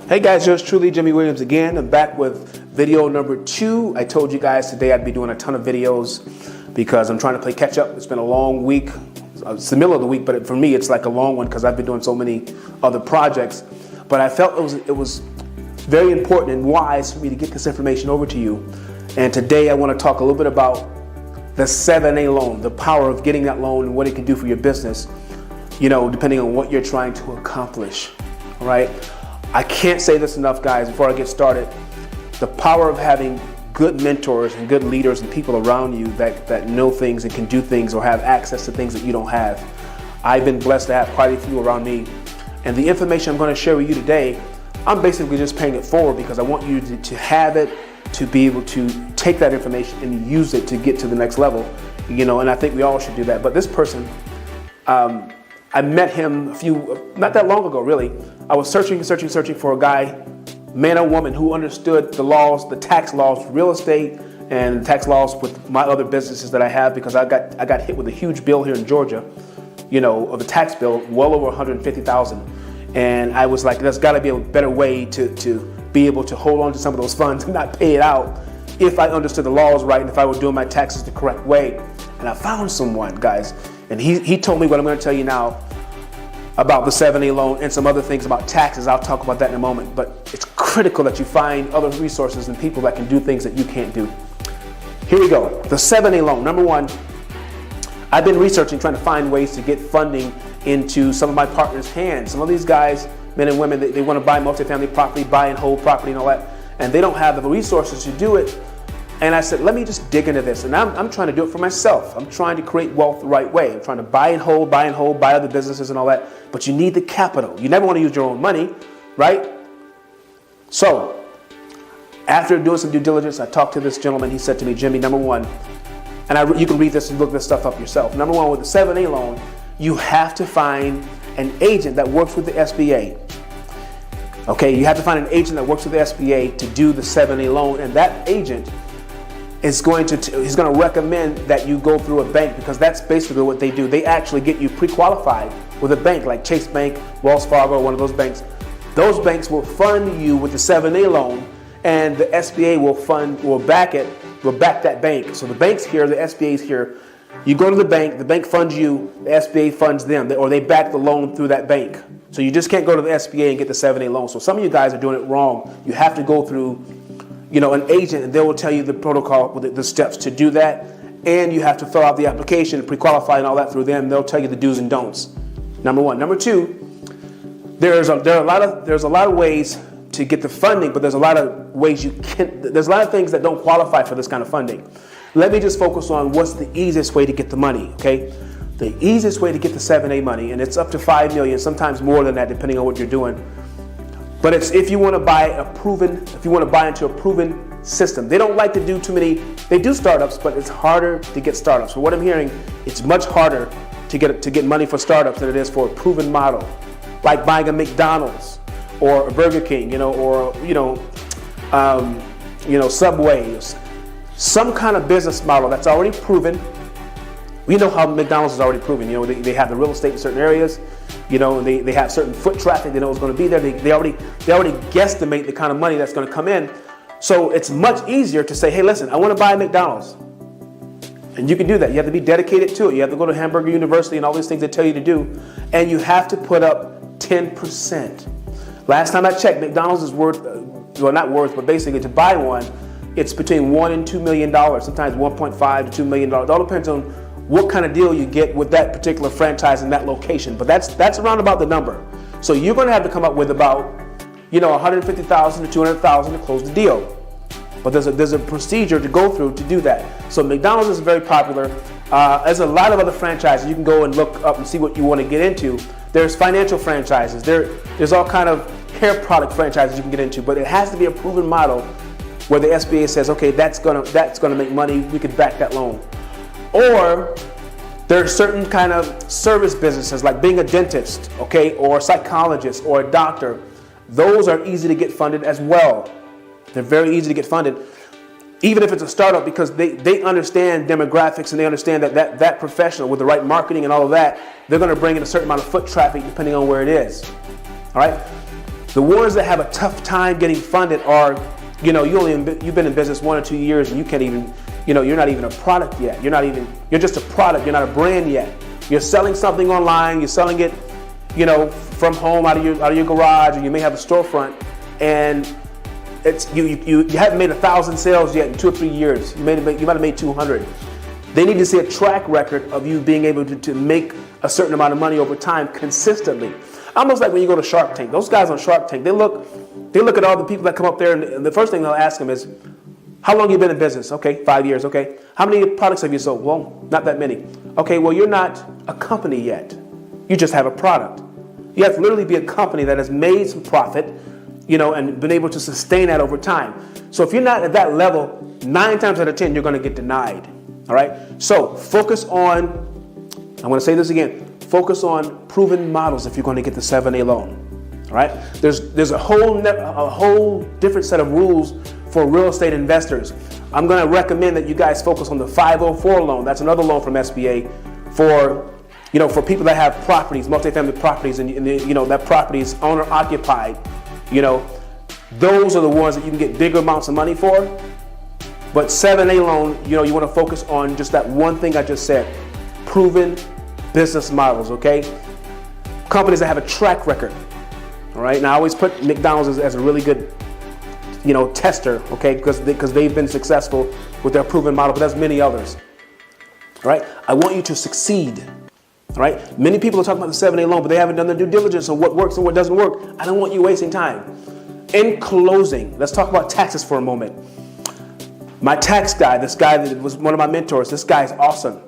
Hey guys, yours truly, Jimmy Williams again. I'm back with video number 2. I told you guys today I'd be doing a ton of videos because I'm trying to play catch up. It's been a long week. It's the middle of the week, but for me it's like a long one because I've been doing so many other projects. But I felt it was very important and wise for me to get this information over to you. And today I want to talk a little bit about the 7A loan, the power of getting that loan and what it can do for your business, you know, depending on what you're trying to accomplish. All right. I can't say this enough, guys, before I get started. The power of having good mentors and good leaders and people around you that know things and can do things or have access to things that you don't have. I've been blessed to have quite a few around me. And the information I'm going to share with you today, I'm basically just paying it forward because I want you to have it, to be able to take that information and use it to get to the next level. You know, and I think we all should do that. But this person, I met him not that long ago, really. I was searching for a guy, man or woman, who understood the laws, the tax laws, real estate, and tax laws with my other businesses that I have, because I got hit with a huge bill here in Georgia, you know, of a tax bill, well over $150,000. And I was like, there's got to be a better way to be able to hold on to some of those funds and not pay it out if I understood the laws right and if I were doing my taxes the correct way. And I found someone, guys, and he told me what I'm going to tell you now about the 7A loan and some other things about taxes. I'll talk about that in a moment, but it's critical that you find other resources and people that can do things that you can't do. Here we go. The 7A loan. Number one, I've been researching, trying to find ways to get funding into some of my partners' hands. Some of these guys, men and women, they want to buy multifamily property, buy and hold property and all that, and they don't have the resources to do it. And I said, let me just dig into this. And I'm trying to do it for myself. I'm trying to create wealth the right way. I'm trying to buy and hold, buy other businesses and all that. But you need the capital. You never want to use your own money, right? So after doing some due diligence, I talked to this gentleman. He said to me, Jimmy, number one, and you can read this and look this stuff up yourself. Number one, with the 7A loan, you have to find an agent that works with the SBA. Okay, you have to find an agent that works with the SBA to do the 7A loan, and that agent is going to recommend that you go through a bank, because that's basically what they do. They actually get you pre-qualified with a bank like Chase Bank, Wells Fargo, one of those banks. Those banks will fund you with the 7A loan, and the SBA will back that bank. So the bank's here, the SBA's here. You go to the bank funds you, the SBA funds them, or they back the loan through that bank. So you just can't go to the SBA and get the 7A loan. So some of you guys are doing it wrong. You have to go through, you know, an agent, and they will tell you the protocol, the steps to do that, and you have to fill out the application, pre-qualify and all that through them. They'll tell you the do's and don'ts. Number one. Number two, there's a lot of ways to get the funding, but there's a lot of ways there's a lot of things that don't qualify for this kind of funding. Let me just focus on what's the easiest way to get the money, okay? The easiest way to get the 7A money, and it's up to $5 million, sometimes more than that, depending on what you're doing. But it's if you want to buy into a proven system. They don't like to do too many. They do startups, but it's harder to get startups. From what I'm hearing, it's much harder to get money for startups than it is for a proven model, like buying a McDonald's or a Burger King, you know, or Subway, some kind of business model that's already proven. We know how McDonald's is already proven. You know, they have the real estate in certain areas. You know, they have certain foot traffic. They know it's going to be there. They already guesstimate the kind of money that's going to come in. So it's much easier to say, hey, listen, I want to buy a McDonald's. And you can do that. You have to be dedicated to it. You have to go to Hamburger University and all these things they tell you to do. And you have to put up 10%. Last time I checked, McDonald's is worth, well, not worth, but basically to buy one, it's between $1 and $2 million, sometimes $1.5 to $2 million. It all depends on what kind of deal you get with that particular franchise in that location. But that's around about the number. So you're going to have to come up with about, you know, $150,000 to $200,000 to close the deal. But there's a procedure to go through to do that. So McDonald's is very popular. There's a lot of other franchises. You can go and look up and see what you want to get into. There's financial franchises. There's all kind of hair product franchises you can get into. But it has to be a proven model where the SBA says, okay, that's gonna make money. We could back that loan. Or there are certain kind of service businesses, like being a dentist, okay, or a psychologist or a doctor. Those are easy to get funded as well. They're very easy to get funded, even if it's a startup, because they understand demographics and they understand that professional with the right marketing and all of that, they're going to bring in a certain amount of foot traffic depending on where it is. All right. The ones that have a tough time getting funded are, you've been in business 1 or 2 years and you can't even, you're not even a product yet. You're just a product. You're not a brand yet. You're selling something online. You're selling it, from home, out of your garage, or you may have a storefront, and you haven't made 1,000 sales yet in 2 or 3 years. You might have made 200. They need to see a track record of you being able to make a certain amount of money over time consistently. Almost like when you go to Shark Tank. Those guys on Shark Tank, they look at all the people that come up there, and the first thing they'll ask them is, how long have you been in business? Okay, 5 years. Okay. How many products have you sold? Well, not that many. Okay, well, you're not a company yet. You just have a product. You have to literally be a company that has made some profit, and been able to sustain that over time. So if you're not at that level, 9 times out of 10, you're going to get denied. All right. So focus on, I'm going to say this again, focus on proven models if you're going to get the 7A loan. All right. There's a whole different set of rules for real estate investors. I'm going to recommend that you guys focus on the 504 loan. That's another loan from SBA for people that have properties, multifamily properties, and that property is owner occupied. Those are the ones that you can get bigger amounts of money for. But 7A loan, you want to focus on just that one thing I just said, proven business models, okay? Companies that have a track record, all right? Now, I always put McDonald's as a really good, tester, okay? Because they've been successful with their proven model, but there's many others, all right? I want you to succeed, all right? Many people are talking about the 7A loan, but they haven't done their due diligence on what works and what doesn't work. I don't want you wasting time. In closing, let's talk about taxes for a moment. My tax guy, this guy that was one of my mentors, this guy is awesome.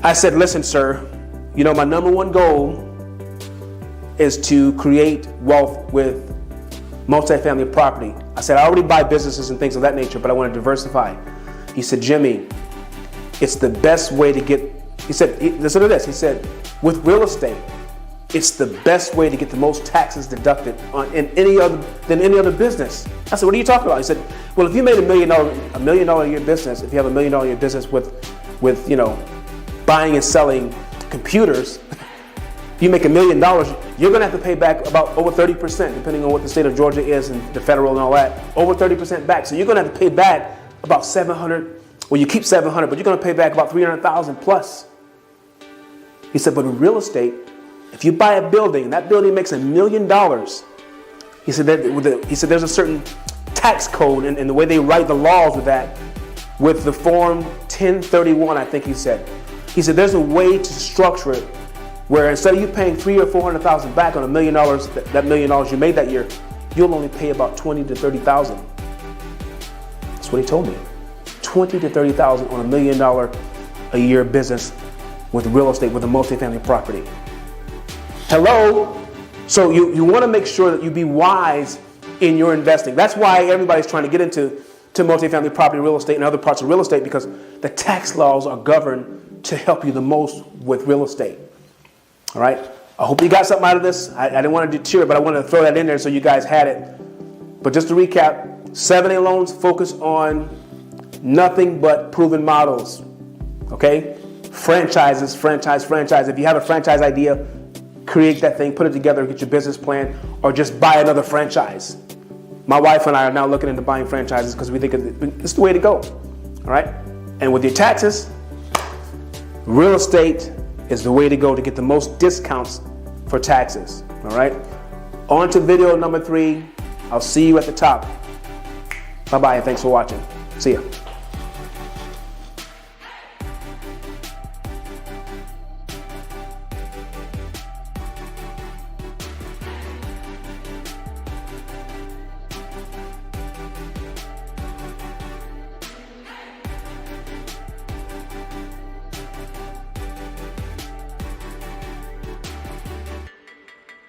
I said, listen, sir, my number one goal is to create wealth with multifamily property. I said, I already buy businesses and things of that nature, but I want to diversify. He said, Jimmy, it's the best way to get, listen to this. He said, with real estate, it's the best way to get the most taxes deducted than any other business. I said, what are you talking about? He said, well, if you made $1 million a year business, if you have $1 million a year business with buying and selling computers, you make $1 million, you're going to have to pay back about over 30%, depending on what the state of Georgia is and the federal and all that, over 30% back. So you're going to have to pay back about $700. Well, you keep $700, but you're going to pay back about $300,000 plus. He said, but in real estate, if you buy a building and that building makes $1 million, he said there's a certain tax code and the way they write the laws with that, with the form 1031, I think he said. He said there's a way to structure it where instead of you paying $300,000 or $400,000 back on $1 million, that $1 million you made that year, you'll only pay about $20,000 to $30,000. That's what he told me. $20,000 to $30,000 on $1 million a year business with real estate, with a multifamily property. Hello? So you want to make sure that you be wise in your investing. That's why everybody's trying to get into multifamily property, real estate, and other parts of real estate, because the tax laws are governed to help you the most with real estate. All right? I hope you got something out of this. I didn't want to deter, but I wanted to throw that in there so you guys had it. But just to recap, 7A loans focus on nothing but proven models. Okay? Franchises, franchise. If you have a franchise idea, create that thing, put it together, get your business plan, or just buy another franchise. My wife and I are now looking into buying franchises because we think it's the way to go. All right? And with your taxes, real estate is the way to go to get the most discounts for taxes. All right? On to video number 3. I'll see you at the top. Bye-bye, and thanks for watching. See ya.